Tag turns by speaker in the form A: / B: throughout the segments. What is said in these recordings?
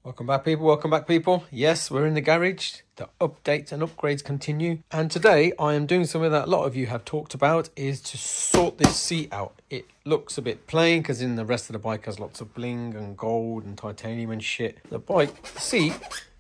A: Welcome back people. Yes, we're in the garage. The updates and upgrades continue. And today I am doing something that a lot of you have talked about, is to sort this seat out. It looks a bit plain because in the rest of the bike has lots of bling and gold and titanium and shit. The seat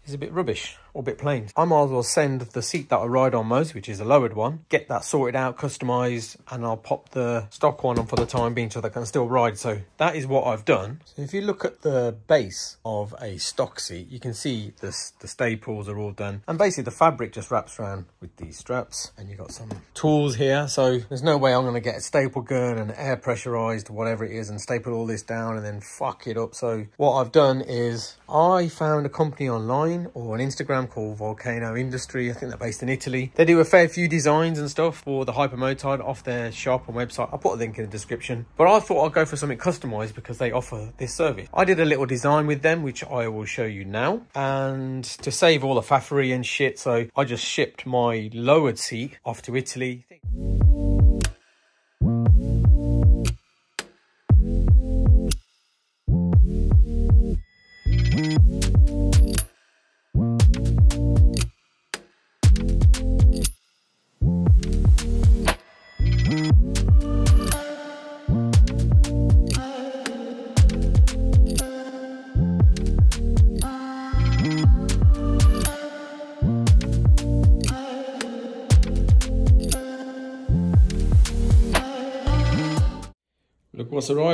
A: is a bit rubbish or a bit plain. I might as well send the seat that I ride on most, which is a lowered one, get that sorted out, customized, and I'll pop the stock one on for the time being so that I can still ride. So that is what I've done. So if you look at the base of a stock seat, you can see the staples are all done, and basically the fabric just wraps around with these straps, and you've got some tools here. So there's no way I'm going to get a staple gun and air pressurized whatever it is and staple all this down and then fuck it up. So what I've done is I found a company online or an Instagram called Volcano Industry. I think they're based in Italy. They do a fair few designs and stuff for the HyperMotard off their shop and website. I'll put a link in the description. But I thought I'd go for something customized because they offer this service. I did a little design with them, which I will show you now. And to save all the faffery and shit, so I just shipped my lowered seat off to Italy.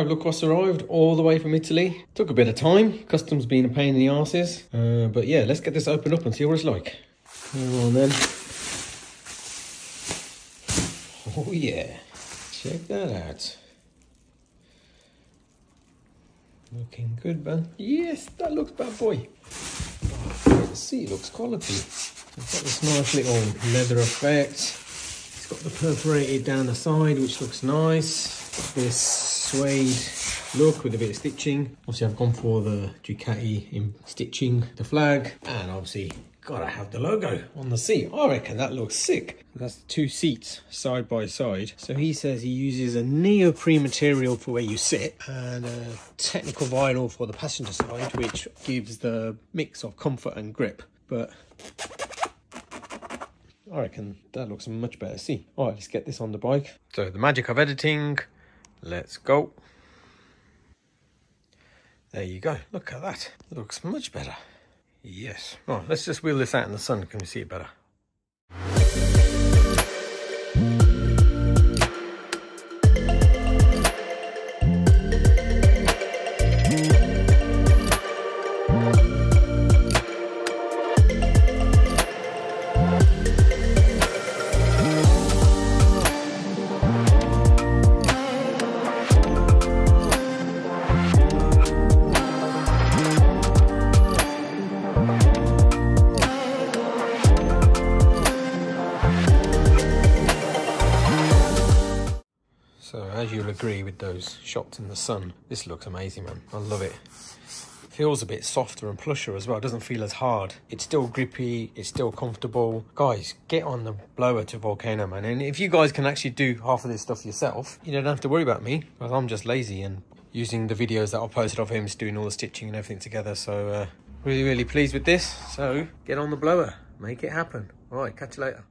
A: Look what's arrived all the way from Italy. Took a bit of time, customs being a pain in the arses. But yeah, let's get this opened up and see what it's like. Come on then. Oh yeah, check that out. Looking good, man. Yes, that looks bad boy. Oh, the seat looks quality. It's got this nice little leather effect. It's got the perforated down the side, which looks nice. This suede look with a bit of stitching. Obviously I've gone for the Ducati in stitching the flag, and obviously gotta have the logo on the seat. I reckon that looks sick. That's the two seats side by side. So he says he uses a neoprene material for where you sit and a technical vinyl for the passenger side, which gives the mix of comfort and grip. But I reckon that looks a much better seat. All right, let's get this on the bike. So the magic of editing. Let's go. There you go. Look at that. Looks much better. Yes. Right, let's just wheel this out in the sun. Can we see it better? So as you'll agree with those shots in the sun, this looks amazing, man. I love it. Feels a bit softer and plusher as well. It doesn't feel as hard. It's still grippy. It's still comfortable. Guys, get on the blower to Volcano, man. And if you guys can actually do half of this stuff yourself, you don't have to worry about me, because I'm just lazy and using the videos that I posted of him doing all the stitching and everything together. So really pleased with this. So get on the blower. Make it happen. All right, catch you later.